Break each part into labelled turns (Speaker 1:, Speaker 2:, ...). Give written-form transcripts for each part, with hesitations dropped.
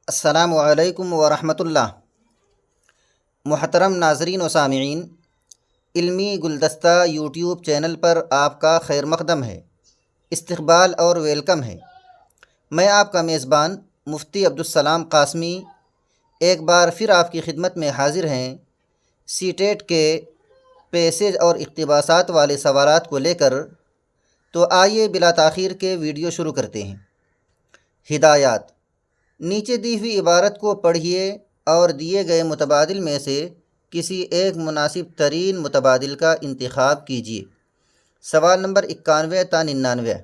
Speaker 1: السلام علیکم ورحمۃ اللہ۔ محترم ناظرین و سامعین، علمی گلدستہ یوٹیوب چینل پر آپ کا خیر مقدم ہے، استقبال اور ویلکم ہے۔ میں آپ کا میزبان مفتی عبدالسلام قاسمی ایک بار پھر آپ کی خدمت میں حاضر ہیں، سی ٹیٹ کے پیسج اور اقتباسات والے سوالات کو لے کر۔ تو آئیے بلا تاخیر کے ویڈیو شروع کرتے ہیں۔ ہدایات: نیچے دی ہوئی عبارت کو پڑھیے اور دیے گئے متبادل میں سے کسی ایک مناسب ترین متبادل کا انتخاب کیجیے۔ سوال نمبر 91 تا 99۔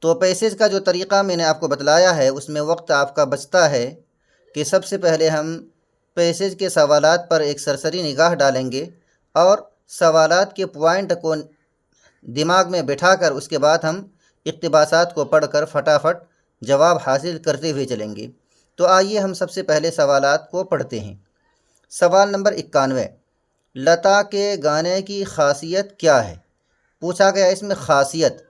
Speaker 1: تو پیسج کا جو طریقہ میں نے آپ کو بتلایا ہے، اس میں وقت آپ کا بچتا ہے کہ سب سے پہلے ہم پیسج کے سوالات پر ایک سرسری نگاہ ڈالیں گے اور سوالات کے پوائنٹ کو دماغ میں بٹھا کر اس کے بعد ہم اقتباسات کو پڑھ کر فٹافٹ جواب حاصل کرتے ہوئے چلیں گے۔ تو آئیے ہم سب سے پہلے سوالات کو پڑھتے ہیں۔ سوال نمبر 91، لتا کے گانے کی خاصیت کیا ہے؟ پوچھا گیا اس میں خاصیت۔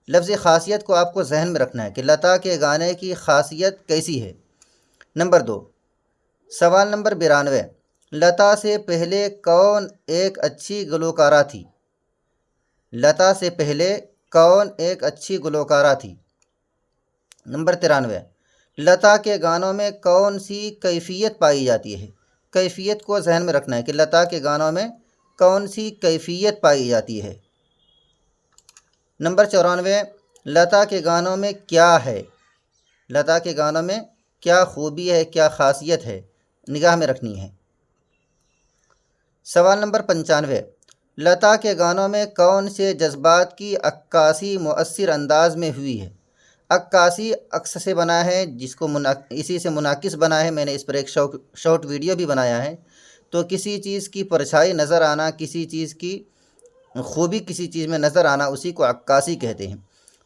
Speaker 1: لفظ خاصیت کو آپ کو ذہن میں رکھنا ہے کہ لتا کے گانے کی خاصیت کیسی ہے۔ نمبر 2، سوال نمبر 92، لتا سے پہلے کون ایک اچھی گلوکارہ تھی؟ لتا سے پہلے کون ایک اچھی گلوکارہ تھی؟ نمبر 93، لتا کے گانوں میں کون سی کیفیت پائی جاتی ہے؟ کیفیت کو ذہن میں رکھنا ہے کہ لتا کے گانوں میں کون سی کیفیت پائی جاتی ہے۔ نمبر 94، لتا کے گانوں میں کیا ہے؟ لتا کے گانوں میں کیا خوبی ہے، کیا خاصیت ہے، نگاہ میں رکھنی ہے۔ سوال نمبر 95، لتا کے گانوں میں کون سے جذبات کی عکاسی مؤثر انداز میں ہوئی ہے؟ عکاسی عکس سے بنا ہے، جس کو اسی سے منعکس بنا ہے۔ میں نے اس پر ایک شارٹ ویڈیو بھی بنایا ہے۔ تو کسی چیز کی پرچھائی نظر آنا، کسی چیز کی خوبی کسی چیز میں نظر آنا، اسی کو عکاسی کہتے ہیں۔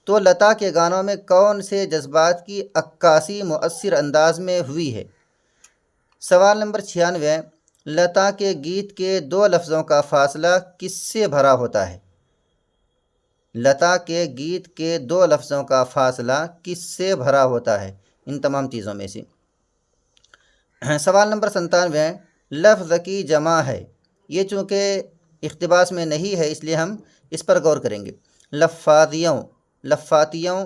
Speaker 1: تو لتا کے گانوں میں کون سے جذبات کی عکاسی مؤثر انداز میں ہوئی ہے؟ سوال نمبر 96، لتا کے گیت کے دو لفظوں کا فاصلہ کس سے بھرا ہوتا ہے؟ لتا کے گیت کے دو لفظوں کا فاصلہ کس سے بھرا ہوتا ہے؟ ان تمام چیزوں میں سے۔ سوال نمبر 97، لفظ کی جمع ہے۔ یہ چونکہ اقتباس میں نہیں ہے، اس لیے ہم اس پر غور کریں گے۔ لفاظیوں، لفاتیوں،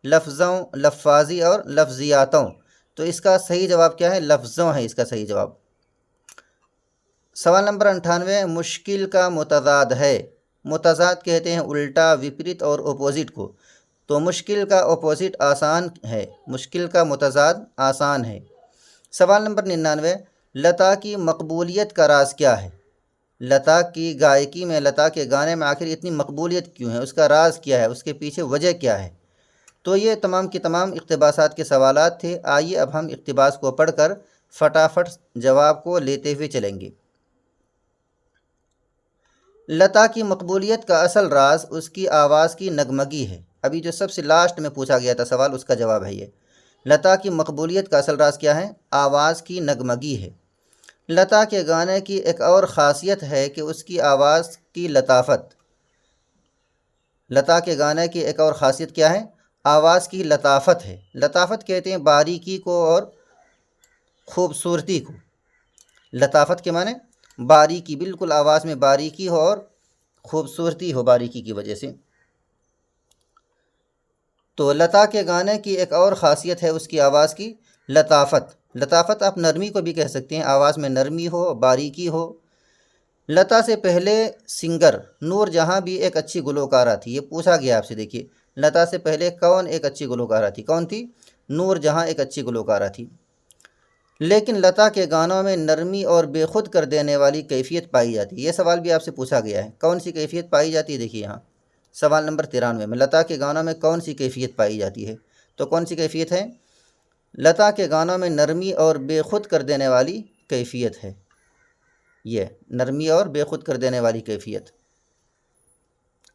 Speaker 1: لفظوں، لفاظی اور لفظیاتوں۔ تو اس کا صحیح جواب کیا ہے؟ لفظوں ہے اس کا صحیح جواب۔ سوال نمبر 98، مشکل کا متضاد ہے۔ متضاد کہتے ہیں الٹا، وپریت اور اپوزٹ کو۔ تو مشکل کا اپوزٹ آسان ہے، مشکل کا متضاد آسان ہے۔ سوال نمبر 99، لتا کی مقبولیت کا راز کیا ہے؟ لتا کی گائیکی میں، لتا کے گانے میں آخر اتنی مقبولیت کیوں ہے؟ اس کا راز کیا ہے؟ اس کے پیچھے وجہ کیا ہے؟ تو یہ تمام کے تمام اقتباسات کے سوالات تھے۔ آئیے اب ہم اقتباس کو پڑھ کر فٹافٹ جواب کو لیتے ہوئے چلیں گے۔ لتا کی مقبولیت کا اصل راز اس کی آواز کی نغمگی ہے۔ ابھی جو سب سے لاسٹ میں پوچھا گیا تھا سوال، اس کا جواب ہے یہ۔ لتا کی مقبولیت کا اصل راز کیا ہے؟ آواز کی نغمگی ہے۔ لتا کے گانے کی ایک اور خاصیت ہے کہ اس کی آواز کی لطافت۔ لتا کے گانے کی ایک اور خاصیت کیا ہے؟ آواز کی لطافت ہے۔ لطافت کہتے ہیں باریکی کو اور خوبصورتی کو۔ لطافت کے معنی باریکی، بالکل آواز میں باریکی ہو اور خوبصورتی ہو باریکی کی وجہ سے۔ تو لتا کے گانے کی ایک اور خاصیت ہے اس کی آواز کی لطافت۔ لطافت آپ نرمی کو بھی کہہ سکتے ہیں، آواز میں نرمی ہو، باریکی ہو۔ لتا سے پہلے سنگر نور جہاں بھی ایک اچھی گلوکارہ تھی۔ یہ پوچھا گیا آپ سے، دیکھیے لتا سے پہلے کون ایک اچھی گلوکارہ تھی؟ کون تھی؟ نور جہاں ایک اچھی گلوکارہ تھی۔ لیکن لتا کے گانوں میں نرمی اور بے خود کر دینے والی کیفیت پائی جاتی ہے۔ یہ سوال بھی آپ سے پوچھا گیا ہے، کون سی کیفیت پائی جاتی ہے؟ دیکھیے یہاں سوال نمبر 93 میں، لتا کے گانوں میں کون سی کیفیت پائی جاتی ہے؟ تو کون سی کیفیت ہے؟ لتا کے گانوں میں نرمی اور بے خود کر دینے والی کیفیت ہے۔ یہ نرمی اور بے خود کر دینے والی کیفیت۔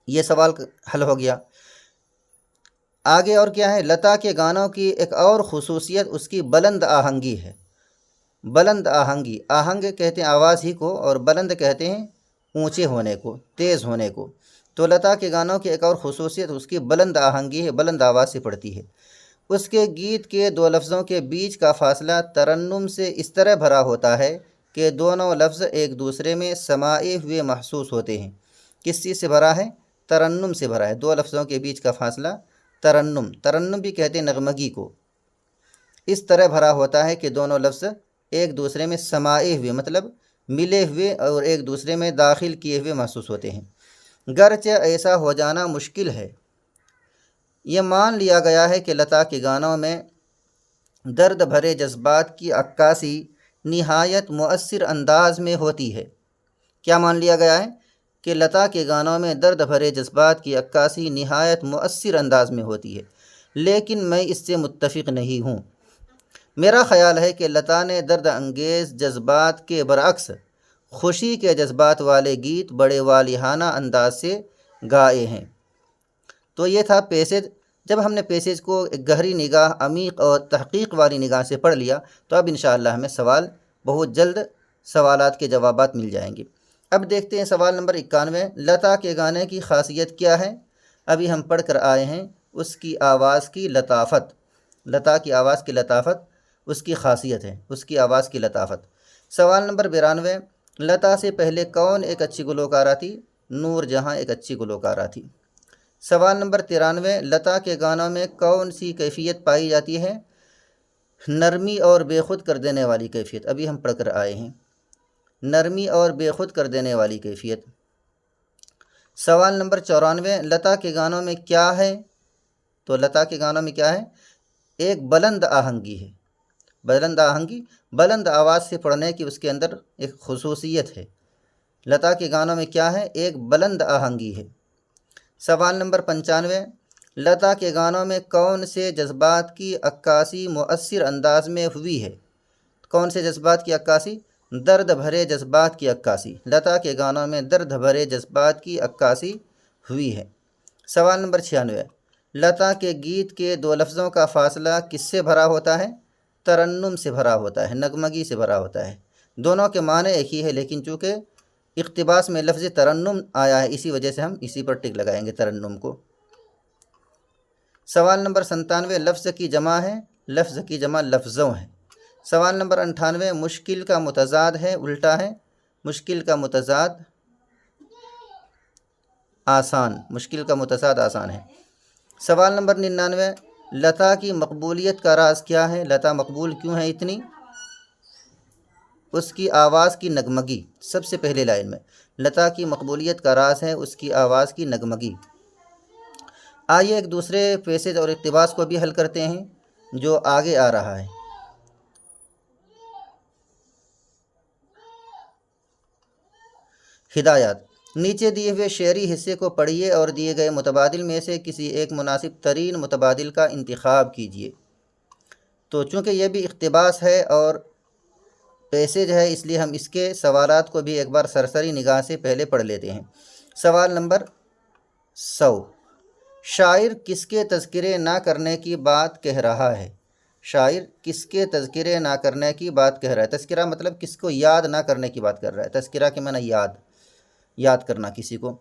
Speaker 1: یہ سوال حل ہو گیا۔ آگے اور کیا ہے؟ لتا کے گانوں کی ایک اور خصوصیت اس کی بلند آہنگی ہے۔ بلند آہنگی، آہنگ کہتے ہیں آواز ہی کو، اور بلند کہتے ہیں اونچے ہونے کو، تیز ہونے کو۔ تو لتا کے گانوں کی ایک اور خصوصیت اس کی بلند آہنگی ہے، بلند آواز سے پڑتی ہے۔ اس کے گیت کے دو لفظوں کے بیچ کا فاصلہ ترنم سے اس طرح بھرا ہوتا ہے کہ دونوں لفظ ایک دوسرے میں سمائے ہوئے محسوس ہوتے ہیں۔ کس چیز سے بھرا ہے؟ ترنم سے بھرا ہے۔ دو لفظوں کے بیچ کا فاصلہ ترنم بھی کہتے ہیں نغمگی کو، اس طرح بھرا ہوتا ہے کہ دونوں لفظ ایک دوسرے میں سمائے ہوئے مطلب ملے ہوئے اور ایک دوسرے میں داخل کیے ہوئے محسوس ہوتے ہیں۔ گرچہ ایسا ہو جانا مشکل ہے، یہ مان لیا گیا ہے کہ لتا کے گانوں میں درد بھرے جذبات کی عکاسی نہایت مؤثر انداز میں ہوتی ہے۔ کیا مان لیا گیا ہے؟ کہ لتا کے گانوں میں درد بھرے جذبات کی عکاسی نہایت مؤثر انداز میں ہوتی ہے، لیکن میں اس سے متفق نہیں ہوں۔ میرا خیال ہے کہ لتا نے درد انگیز جذبات کے برعکس خوشی کے جذبات والے گیت بڑے والہانہ انداز سے گائے ہیں۔ تو یہ تھا پیسج۔ جب ہم نے پیسج کو ایک گہری نگاہ، عمیق اور تحقیق والی نگاہ سے پڑھ لیا تو اب انشاءاللہ ہمیں بہت جلد سوالات کے جوابات مل جائیں گے۔ اب دیکھتے ہیں سوال نمبر 91، لتا کے گانے کی خاصیت کیا ہے؟ ابھی ہم پڑھ کر آئے ہیں اس کی آواز کی لطافت، لتا کی آواز کی لطافت اس کی خاصیت ہے، اس کی آواز کی لطافت۔ سوال نمبر 92، لتا سے پہلے کون ایک اچھی گلوکارہ تھی؟ نور جہاں ایک اچھی گلوکارہ تھی۔ سوال نمبر 93، لتا کے گانوں میں کون سی کیفیت پائی جاتی ہے؟ نرمی اور بے خود کر دینے والی کیفیت، ابھی ہم پڑھ کر آئے ہیں، نرمی اور بے خود کر دینے والی کیفیت۔ سوال نمبر 94، لتا کے گانوں میں کیا ہے؟ تو لتا کے گانوں میں کیا ہے؟ ایک بلند آہنگی ہے، بلند آہنگی، بلند آواز سے پڑھنے کی اس کے اندر ایک خصوصیت ہے۔ لتا کے گانوں میں کیا ہے؟ ایک بلند آہنگی ہے۔ سوال نمبر 95، لتا کے گانوں میں کون سے جذبات کی عکاسی مؤثر انداز میں ہوئی ہے؟ کون سے جذبات کی عکاسی؟ درد بھرے جذبات کی عکاسی، لتا کے گانوں میں درد بھرے جذبات کی عکاسی ہوئی ہے۔ سوال نمبر 96، لتا کے گیت کے دو لفظوں کا فاصلہ کس سے بھرا ہوتا ہے؟ ترنم سے بھرا ہوتا ہے، نغمگی سے بھرا ہوتا ہے۔ دونوں کے معنی ایک ہی ہے، لیکن چونکہ اقتباس میں لفظ ترنم آیا ہے اسی وجہ سے ہم اسی پر ٹک لگائیں گے، ترنم کو۔ سوال نمبر 97، لفظ کی جمع ہے؟ لفظ کی جمع لفظوں ہے۔ سوال نمبر 98، مشکل کا متضاد ہے الٹا ہے؟ مشکل کا متضاد آسان، مشکل کا متضاد آسان ہے۔ سوال نمبر 99، لتا کی مقبولیت کا راز کیا ہے؟ لتا مقبول کیوں ہے اتنی؟ اس کی آواز کی نغمگی، سب سے پہلے لائن میں لتا کی مقبولیت کا راز ہے اس کی آواز کی نغمگی۔ آئیے ایک دوسرے پیسج اور اقتباس کو بھی حل کرتے ہیں جو آگے آ رہا ہے۔ ہدایات، نیچے دیے ہوئے شعری حصے کو پڑھیے اور دیے گئے متبادل میں سے کسی ایک مناسب ترین متبادل کا انتخاب کیجیے۔ تو چونکہ یہ بھی اقتباس ہے اور پیسج ہے، اس لیے ہم اس کے سوالات کو بھی ایک بار سرسری نگاہ سے پہلے پڑھ لیتے ہیں۔ سوال نمبر 100، شاعر کس کے تذکرے نہ کرنے کی بات کہہ رہا ہے؟ شاعر کس کے تذکرے نہ کرنے کی بات کہہ رہا ہے؟ تذکرہ مطلب کس کو یاد نہ کرنے کی بات کر رہا ہے، تذکرہ کے معنی یاد کرنا کسی کو۔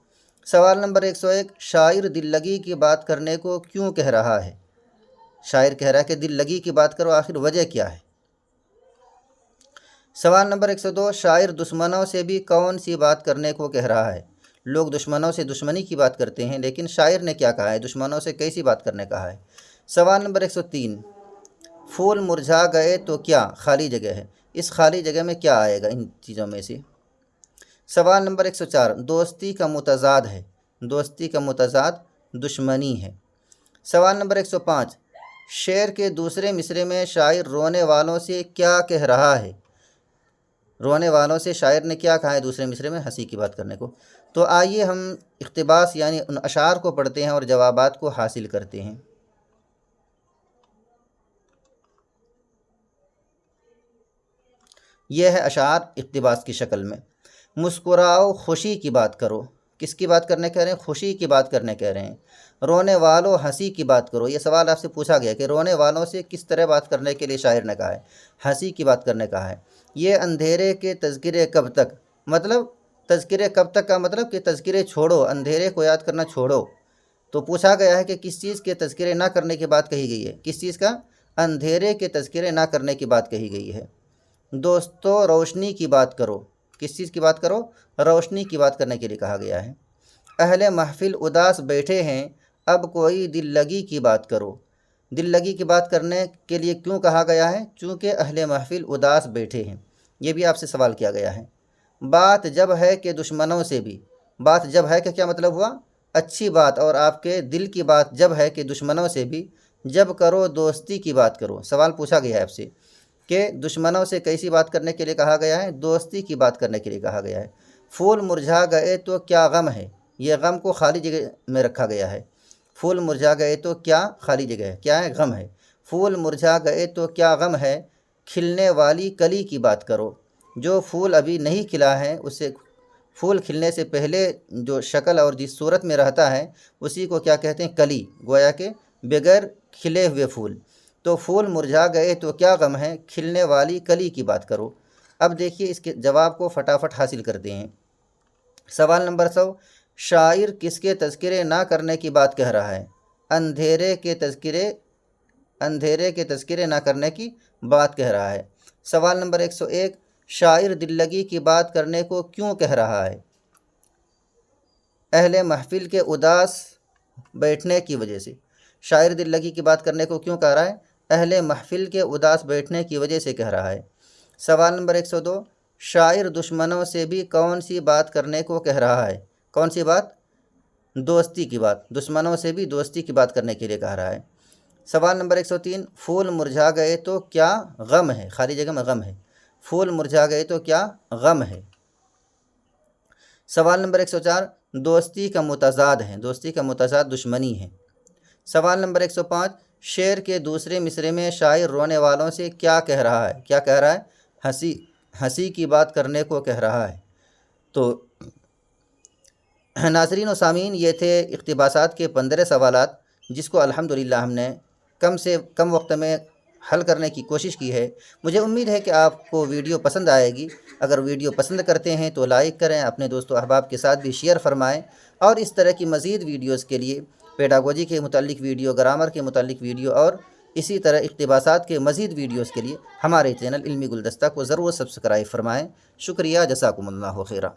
Speaker 1: سوال نمبر 101، شاعر دل لگی کی بات کرنے کو کیوں کہہ رہا ہے؟ شاعر کہہ رہا ہے کہ دل لگی کی بات کرو، آخر وجہ کیا ہے؟ سوال نمبر 102، شاعر دشمنوں سے بھی کون سی بات کرنے کو کہہ رہا ہے؟ لوگ دشمنوں سے دشمنی کی بات کرتے ہیں، لیکن شاعر نے کیا کہا ہے؟ دشمنوں سے کیسی بات کرنے کہا ہے؟ سوال نمبر 103، پھول مرجھا گئے تو کیا خالی جگہ ہے؟ اس خالی جگہ میں کیا آئے گا ان چیزوں میں سے؟ سوال نمبر 104، دوستی کا متضاد ہے؟ دوستی کا متضاد دشمنی ہے۔ سوال نمبر 105، شعر کے دوسرے مصرے میں شاعر رونے والوں سے کیا کہہ رہا ہے؟ رونے والوں سے شاعر نے کیا کہا ہے دوسرے مصرے میں؟ ہنسی کی بات کرنے کو۔ تو آئیے ہم اقتباس یعنی ان اشعار کو پڑھتے ہیں اور جوابات کو حاصل کرتے ہیں۔ یہ ہے اشعار اقتباس کی شکل میں۔ مسکراؤ خوشی کی بات کرو، کس کی بات کرنے کہہ رہے ہیں؟ خوشی کی بات کرنے کہہ رہے ہیں۔ رونے والوں ہنسی کی بات کرو، یہ سوال آپ سے پوچھا گیا کہ رونے والوں سے کس طرح بات کرنے کے لیے شاعر نے کہا ہے؟ ہنسی کی بات کرنے کہا ہے۔ یہ اندھیرے کے تذکرے کب تک، مطلب تذکرے کب تک کا مطلب کہ تذکرے چھوڑو، اندھیرے کو یاد کرنا چھوڑو۔ تو پوچھا گیا ہے کہ کس چیز کے تذکرے نہ کرنے کی بات کہی گئی ہے؟ کس چیز کا؟ اندھیرے کے تذکرے نہ کرنے کی بات کہی گئی ہے۔ دوستو روشنی کی بات کرو، کس چیز کی بات کرو؟ روشنی کی بات کرنے کے لیے کہا گیا ہے۔ اہل محفل اداس بیٹھے ہیں، اب کوئی دل لگی کی بات کرو۔ دل لگی کی بات کرنے کے لیے کیوں کہا گیا ہے؟ چونکہ اہل محفل اداس بیٹھے ہیں۔ یہ بھی آپ سے سوال کیا گیا ہے۔ بات جب ہے کہ دشمنوں سے بھی، بات جب ہے کہ کیا مطلب ہوا؟ اچھی بات، اور آپ کے دل کی بات جب ہے کہ دشمنوں سے بھی، جب کرو دوستی کی بات کرو۔ سوال پوچھا گیا ہے آپ سے کہ دشمنوں سے کیسی بات کرنے کے لیے کہا گیا ہے؟ دوستی کی بات کرنے کے لیے کہا گیا ہے۔ پھول مرجھا گئے تو کیا غم ہے، یہ غم کو خالی جگہ میں رکھا گیا ہے۔ پھول مرجھا گئے تو کیا خالی جگہ ہے، کیا ہے؟ غم ہے۔ پھول مرجھا گئے تو کیا غم ہے، کھلنے والی کلی کی بات کرو۔ جو پھول ابھی نہیں کھلا ہے، اسے پھول کھلنے سے پہلے جو شکل اور جس صورت میں رہتا ہے اسی کو کیا کہتے ہیں؟ کلی، گویا کہ بغیر کھلے ہوئے پھول۔ تو پھول مرجھا گئے تو کیا غم ہے، کھلنے والی کلی کی بات کرو۔ اب دیکھیے اس کے جواب کو فٹافٹ حاصل کرتے ہیں۔ سوال نمبر 100، شاعر کس کے تذکرے نہ کرنے کی بات کہہ رہا ہے؟ اندھیرے کے تذکرے نہ کرنے کی بات کہہ رہا ہے۔ سوال نمبر 101، شاعر دل لگی کی بات کرنے کو کیوں کہہ رہا ہے؟ اہل محفل کے اداس بیٹھنے کی وجہ سے۔ شاعر دل لگی کی بات کرنے کو کیوں کہہ رہا ہے؟ اہل محفل کے اداس بیٹھنے کی وجہ سے کہہ رہا ہے۔ سوال نمبر 102، شاعر دشمنوں سے بھی کون سی بات کرنے کو کہہ رہا ہے؟ کون سی بات؟ دوستی کی بات۔ دشمنوں سے بھی دوستی کی بات کرنے کے لیے کہہ رہا ہے۔ سوال نمبر 103، پھول مرجھا گئے تو کیا غم ہے، خالی جگہ میں غم ہے۔ پھول مرجھا گئے تو کیا غم ہے۔ سوال نمبر 104، دوستی کا متضاد ہے، دوستی کا متضاد دشمنی ہے۔ سوال نمبر 105، شعر کے دوسرے مصرے میں شاعر رونے والوں سے کیا کہہ رہا ہے؟ کیا کہہ رہا ہے؟ ہنسی کی بات کرنے کو کہہ رہا ہے۔ تو ناظرین و سامعین، یہ تھے اقتباسات کے 15 سوالات، جس کو الحمدللہ ہم نے کم سے کم وقت میں حل کرنے کی کوشش کی ہے۔ مجھے امید ہے کہ آپ کو ویڈیو پسند آئے گی۔ اگر ویڈیو پسند کرتے ہیں تو لائک کریں، اپنے دوست و احباب کے ساتھ بھی شیئر فرمائیں، اور اس طرح کی مزید ویڈیوز کے لیے، پیڈاگوجی کے متعلق ویڈیو، گرامر کے متعلق ویڈیو اور اسی طرح اقتباسات کے مزید ویڈیوز کے لیے ہمارے چینل علمی گلدستہ کو ضرور سبسکرائب فرمائیں۔ شکریہ، جزاکم اللہ خیرہ۔